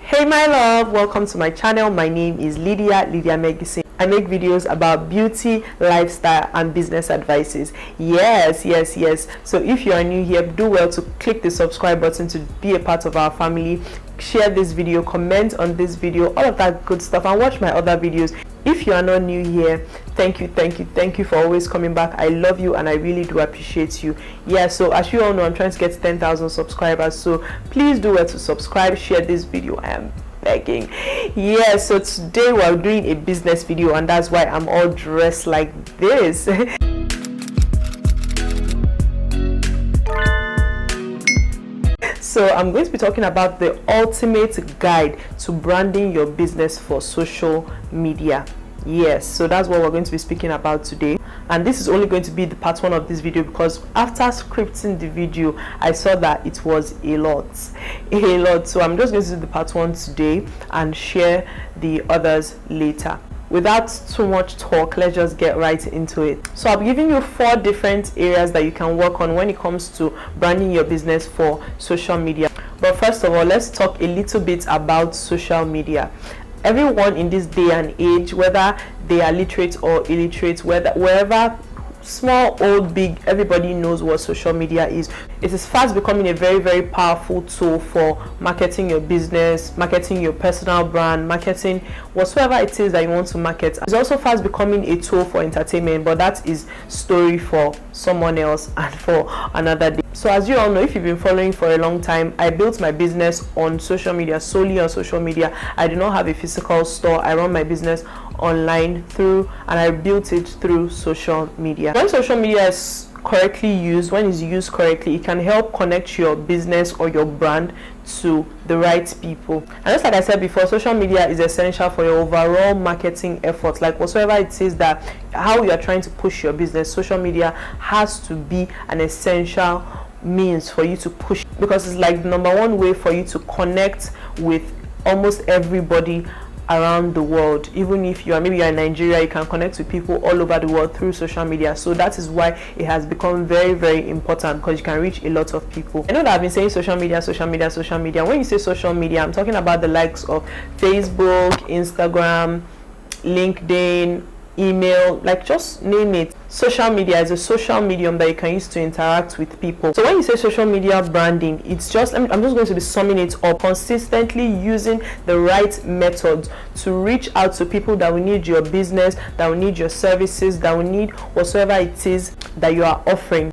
Hey my love, welcome to my channel. My name is LYDIA MEGGISON. I make videos about beauty, lifestyle and business advices. Yes. So if you are new here, do well to click the subscribe button to be a part of our family. Share this video, comment on this video, all of that good stuff, and watch my other videos. If you are not new here, thank you for always coming back. I love you and I really do appreciate you. Yeah, so as you all know, I'm trying to get 10,000 subscribers, so please do well to subscribe, share this video. I am begging. Yeah, so today we're doing a business video, and that's why I'm all dressed like this. So I'm going to be talking about the ultimate guide to branding your business for social media. Yes, so that's what we're going to be speaking about today, and this is only going to be the part one of this video because after scripting the video I saw that it was a lot. So I'm just going to do the part one today and share the others later. Without too much talk, let's just get right into it. So I'll be giving you 4 different areas that you can work on when it comes to branding your business for social media. But first of all, let's talk a little bit about social media. Everyone in this day and age, whether they are literate or illiterate, wherever, small, old, big, everybody knows what social media is. It is fast becoming a very powerful tool for marketing your business, marketing your personal brand, marketing whatsoever it is that you want to market. It's also fast becoming a tool for entertainment, but that is story for someone else and for another day. So as you all know, if you've been following for a long time, I built my business on social media, solely on social media. I do not have a physical store. I run my business online and I built it through social media. When social media is correctly used, when it's used correctly, it can help connect your business or your brand to the right people. And just like I said before, social media is essential for your overall marketing efforts. Like whatsoever it is that how you are trying to push your business, social media has to be an essential means for you to push, because it's like the #1 way for you to connect with almost everybody around the world. Even if you're in Nigeria, you can connect with people all over the world through social media. So that is why it has become very important, because you can reach a lot of people. I know that I've been saying social media. When you say social media, I'm talking about the likes of Facebook, Instagram, LinkedIn, email, like just name it. Social media is a social medium that you can use to interact with people. So when you say social media branding, it's just, I'm just going to be summing it up: consistently using the right methods to reach out to people that will need your business, that will need your services, that will need whatsoever it is that you are offering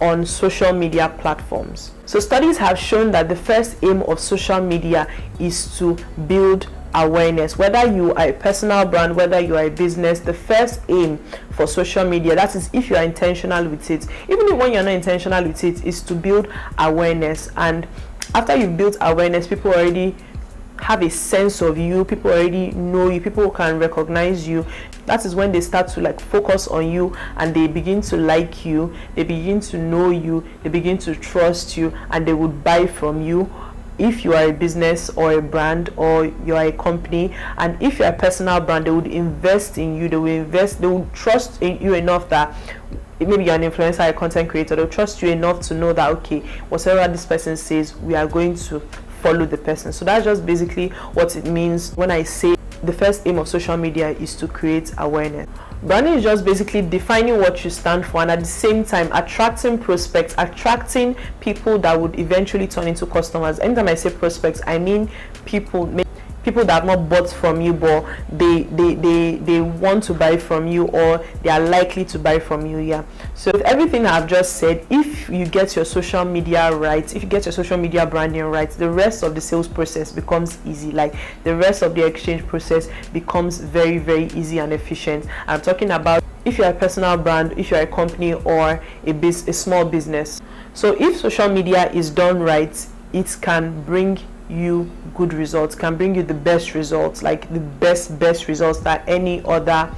on social media platforms. So studies have shown that the first aim of social media is to build awareness. Whether you are a personal brand, whether you are a business, the first aim for social media, that is if you are intentional with it, even when you're not intentional with it, is to build awareness. And after you've built awareness, people already have a sense of you, people already know you, people can recognize you. That is when they start to like focus on you, and they begin to like you, they begin to know you, they begin to trust you, and they would buy from you. If you are a business or a brand, or you are a company, and if you are a personal brand, they would invest in you, they will trust in you enough that maybe you're an influencer, a content creator, they'll trust you enough to know that okay, whatever this person says, we are going to follow the person. So that's just basically what it means when I say the first aim of social media is to create awareness. Branding is just basically defining what you stand for, and at the same time attracting prospects, attracting people that would eventually turn into customers. Anytime I say prospects, I mean people that have not bought from you, but they want to buy from you, or they are likely to buy from you. Yeah, so with everything I've just said, if you get your social media right, if you get your social media branding right, the rest of the sales process becomes easy. Like the rest of the exchange process becomes very easy and efficient. I'm talking about if you're a personal brand, if you're a company, or a small business. So if social media is done right, it can bring you good results, can bring you the best results, like the best results that any other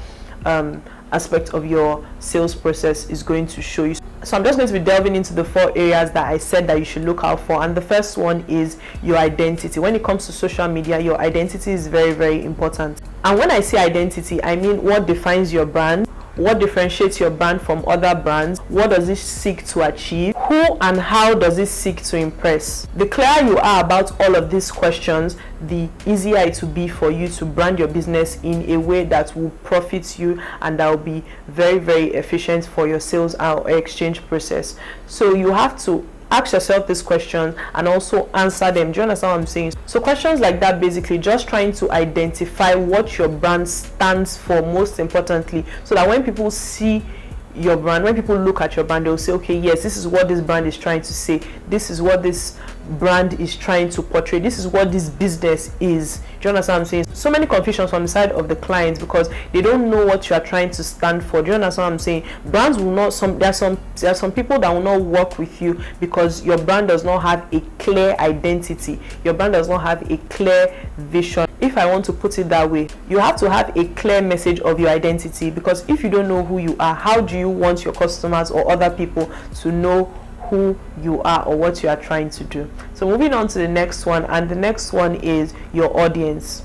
aspect of your sales process is going to show you. So I'm just going to be delving into the 4 areas that I said that you should look out for, and the first one is your identity. When it comes to social media, your identity is very important. And when I say identity, I mean what defines your brand, What differentiates your brand from other brands? What does it seek to achieve? Who and how does it seek to impress? The clearer you are about all of these questions, the easier it will be for you to brand your business in a way that will profit you and that will be very, very efficient for your sales or exchange process. So you have to ask yourself these questions and also answer them. Do you understand what I'm saying? So questions like that, basically just trying to identify what your brand stands for, most importantly, so that when people see your brand, when people look at your brand, they'll say, okay, yes, this is what this brand is trying to say, this is what this brand is trying to portray, this is what this business is. Do you understand what I'm saying? So many confusions from the side of the clients because they don't know what you are trying to stand for. Do you understand what I'm saying? Brands will not, there are some people that will not work with you because your brand does not have a clear identity, your brand does not have a clear vision. If I want to put it that way, you have to have a clear message of your identity, because if you don't know who you are, how do you want your customers or other people to know who you are or what you are trying to do? So moving on to the next one, and the next one is your audience.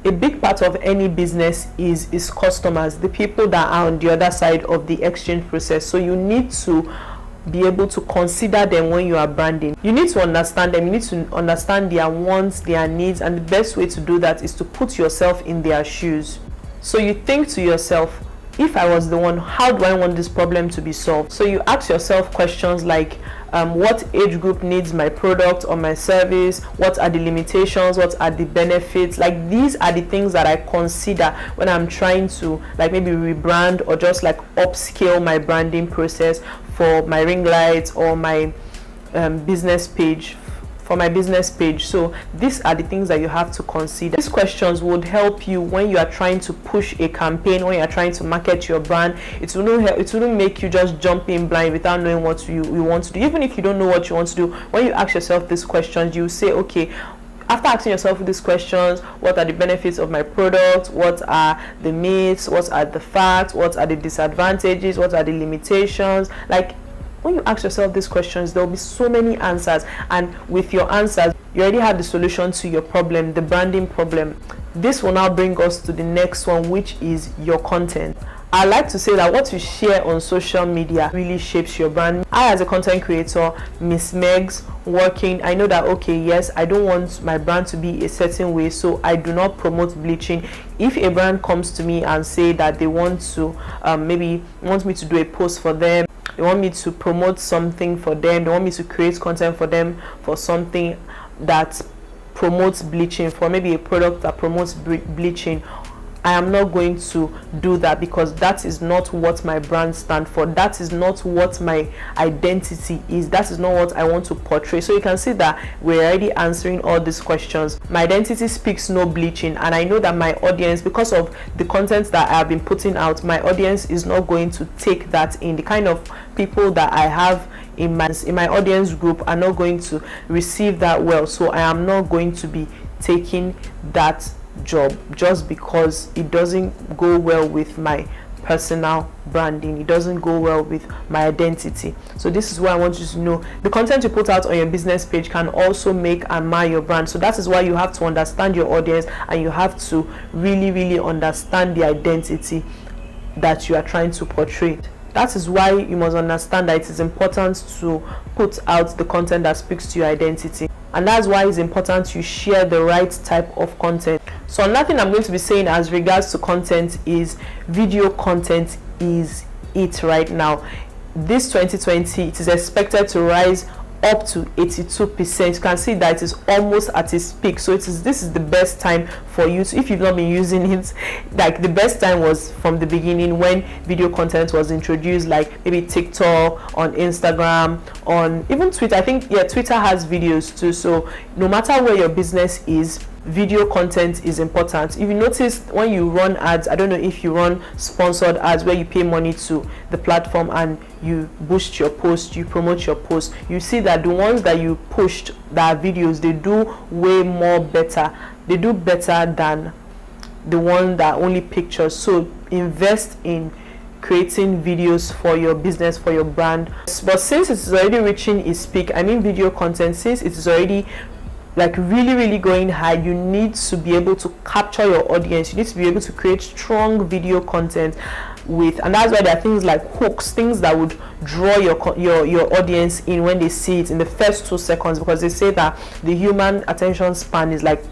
A big part of any business is customers, the people that are on the other side of the exchange process. So you need to be able to consider them when you are branding. You need to understand them, you need to understand their wants, their needs, and the best way to do that is to put yourself in their shoes. So you think to yourself, if I was the one, how do I want this problem to be solved? So you ask yourself questions like, what age group needs my product or my service? What are the limitations? What are the benefits? Like, these are the things that I consider when I'm trying to, like, maybe rebrand or just like upscale my branding process for my ring lights or my business page. For my business page. So these are the things that you have to consider. These questions would help you when you are trying to push a campaign, when you are trying to market your brand. It wouldn't make you just jump in blind without knowing what you want to do. Even if you don't know what you want to do, when you ask yourself these questions, you say, okay, after asking yourself these questions, what are the benefits of my product? What are the myths? What are the facts? What are the disadvantages? What are the limitations? Like, when you ask yourself these questions, there will be so many answers, and with your answers, you already have the solution to your problem, the branding problem. This will now bring us to the next one, which is your content. I like to say that what you share on social media really shapes your brand. I, as a content creator, Miss Megs, working, I know that, okay, yes, I don't want my brand to be a certain way, so I do not promote bleaching. If a brand comes to me and say that they want to maybe want me to do a post for them, they want me to promote something for them, they want me to create content for them for something that promotes bleaching, for maybe a product that promotes bleaching, I am not going to do that, because that is not what my brand stands for. That is not what my identity is. That is not what I want to portray. So you can see that we're already answering all these questions. My identity speaks no bleaching, and I know that my audience, because of the content that I have been putting out, my audience is not going to take that in. The kind of people that I have in my audience group are not going to receive that well. So I am not going to be taking that job just because it doesn't go well with my personal branding, it doesn't go well with my identity. So this is what I want you to know. The content you put out on your business page can also make and mar your brand. So that is why you have to understand your audience, and you have to really understand the identity that you are trying to portray. That is why you must understand that it is important to put out the content that speaks to your identity. And that's why it's important you share the right type of content. So another thing I'm going to be saying as regards to content is video content is it right now. This 2020, it is expected to rise up to 82%. You can see that it is almost at its peak. So this is the best time for you to, if you've not been using it, like the best time was from the beginning when video content was introduced, like maybe TikTok, on Instagram, on even Twitter. I think, yeah, Twitter has videos too. So no matter where your business is, video content is important. If you notice, when you run ads, I don't know if you run sponsored ads where you pay money to the platform and you boost your post, you promote your post, you see that the ones that you pushed that are videos, they do way more better. They do better than the one that only pictures. So invest in creating videos for your business, for your brand. But since it is already reaching its peak, I mean video content, since it is already like really going high, you need to be able to capture your audience. You need to be able to create strong video content. with, and that's why there are things like hooks, things that would draw your audience in when they see it in the first 2 seconds, because they say that the human attention span is like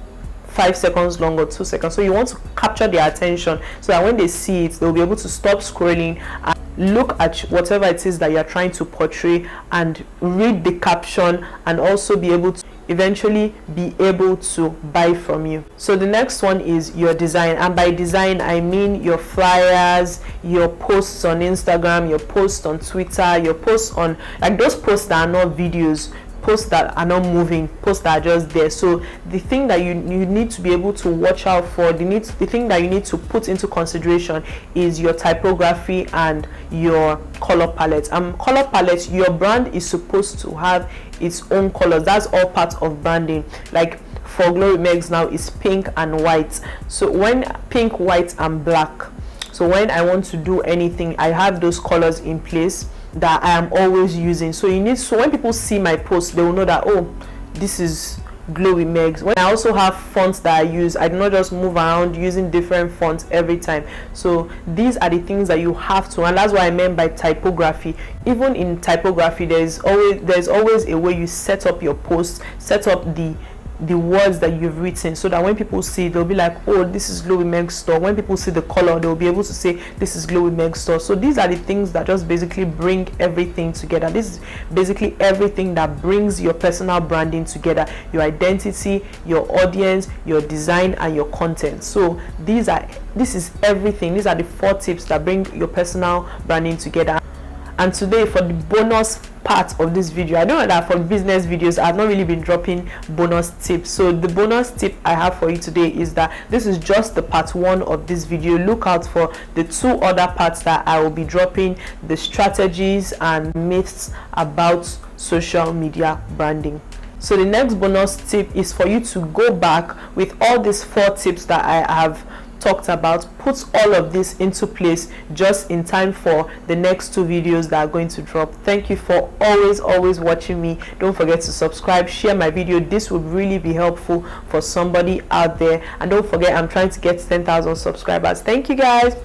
5 seconds long or 2 seconds. So you want to capture their attention so that when they see it, they'll be able to stop scrolling and look at whatever it is that you're trying to portray and read the caption, and also be able to eventually be able to buy from you. So the next one is your design, and by design I mean your flyers, your posts on Instagram, your posts on Twitter, your posts on, like those posts that are not videos, posts that are not moving, posts that are just there. So the thing that you need to be able to watch out for, the thing that you need to put into consideration is your typography and your color palette. Color palette, your brand is supposed to have its own colors. That's all part of branding. Like for Glory Megs now is pink and white. So when pink, white and black, so when I want to do anything, I have those colors in place that I am always using. So when people see my post, they will know that, oh, this is Glowy Megs. When I also have fonts that I use, I do not just move around using different fonts every time. So these are the things that you have to, and that's what I meant by typography. Even in typography, there's always a way you set up your posts, set up the words that you've written, so that when people see it, they'll be like, oh, this is Glowy Meg Store. When people see the color, they'll be able to say this is Glowy Meg Store. So these are the things that just basically bring everything together. This is basically everything that brings your personal branding together: your identity, your audience, your design, and your content. So this is everything. These are the 4 tips that bring your personal branding together. And today, for the bonus part of this video, I know that for business videos I've not really been dropping bonus tips. So the bonus tip I have for you today is that this is just the part 1 of this video. Look out for the 2 other parts that I will be dropping: the strategies and myths about social media branding. So the next bonus tip is for you to go back with all these 4 tips that I have talked about, put all of this into place just in time for the next 2 videos that are going to drop. Thank you for always watching me. Don't forget to subscribe, share my video. This would really be helpful for somebody out there. And don't forget, I'm trying to get 10,000 subscribers. Thank you guys.